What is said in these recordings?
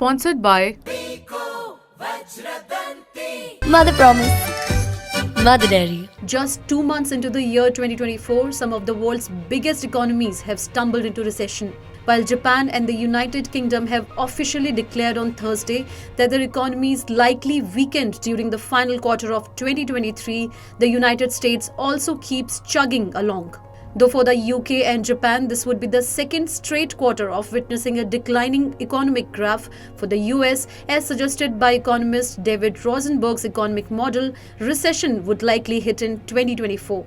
Sponsored by Mother Promise. Mother Dairy. Just 2 months into the year 2024, some of the world's biggest economies have stumbled into recession. While Japan and the United Kingdom have officially declared on Thursday that their economies likely weakened during the final quarter of 2023, the United States also keeps chugging along. Though for the UK and Japan, this would be the second straight quarter of witnessing a declining economic graph, for the US, as suggested by economist David Rosenberg's economic model, recession would likely hit in 2024.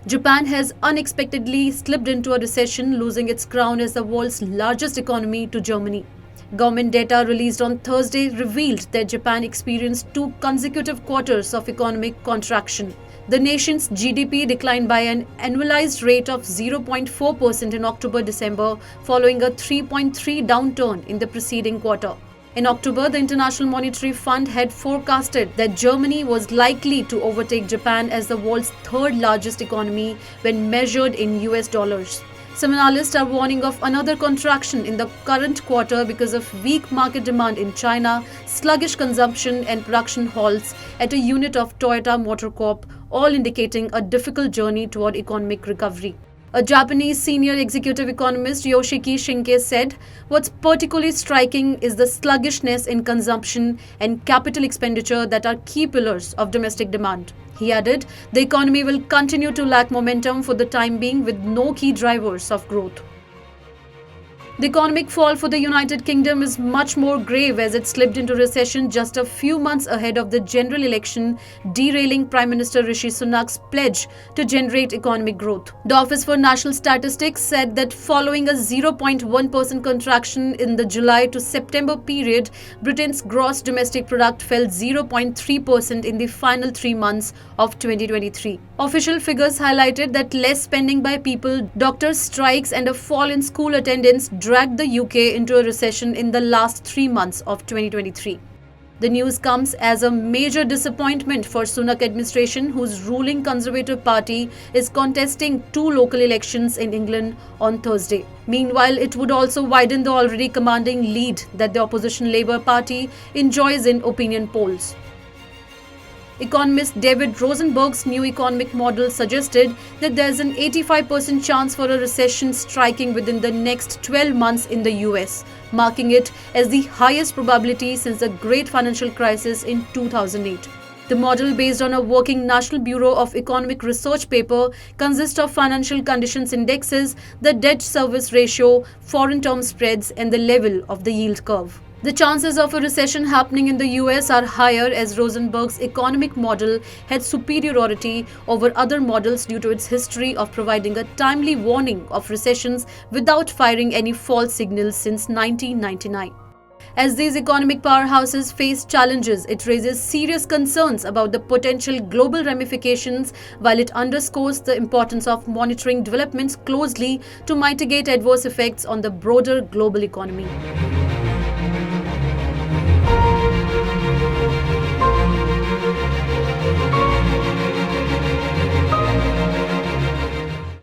Japan has unexpectedly slipped into a recession, losing its crown as the world's largest economy to Germany. Government data released on Thursday revealed that Japan experienced 2 consecutive quarters of economic contraction. The nation's GDP declined by an annualized rate of 0.4% in October-December, following a 3.3% downturn in the preceding quarter. In October, the International Monetary Fund had forecasted that Germany was likely to overtake Japan as the world's third largest economy when measured in US dollars. Some analysts are warning of another contraction in the current quarter because of weak market demand in China, sluggish consumption and production halts at a unit of Toyota Motor Corp, all indicating a difficult journey toward economic recovery. A Japanese senior executive economist, Yoshiki Shinke, said, "What's particularly striking is the sluggishness in consumption and capital expenditure that are key pillars of domestic demand." He added, "The economy will continue to lack momentum for the time being with no key drivers of growth." The economic fall for the United Kingdom is much more grave as it slipped into recession just a few months ahead of the general election, derailing Prime Minister Rishi Sunak's pledge to generate economic growth. The Office for National Statistics said that following a 0.1% contraction in the July to September period, Britain's gross domestic product fell 0.3% in the final 3 months of 2023. Official figures highlighted that less spending by people, doctors' strikes and a fall in school attendance dragged the UK into a recession in the last 3 months of 2023. The news comes as a major disappointment for Sunak administration, whose ruling Conservative Party is contesting 2 local elections in England on Thursday. Meanwhile, it would also widen the already commanding lead that the opposition Labour Party enjoys in opinion polls. Economist David Rosenberg's new economic model suggested that there is an 85% chance for a recession striking within the next 12 months in the US, marking it as the highest probability since the Great Financial Crisis in 2008. The model, based on a working National Bureau of Economic Research paper, consists of financial conditions indexes, the debt service ratio, foreign term spreads, and the level of the yield curve. The chances of a recession happening in the US are higher as Rosenberg's economic model had superiority over other models due to its history of providing a timely warning of recessions without firing any false signals since 1999. As these economic powerhouses face challenges, it raises serious concerns about the potential global ramifications, while it underscores the importance of monitoring developments closely to mitigate adverse effects on the broader global economy.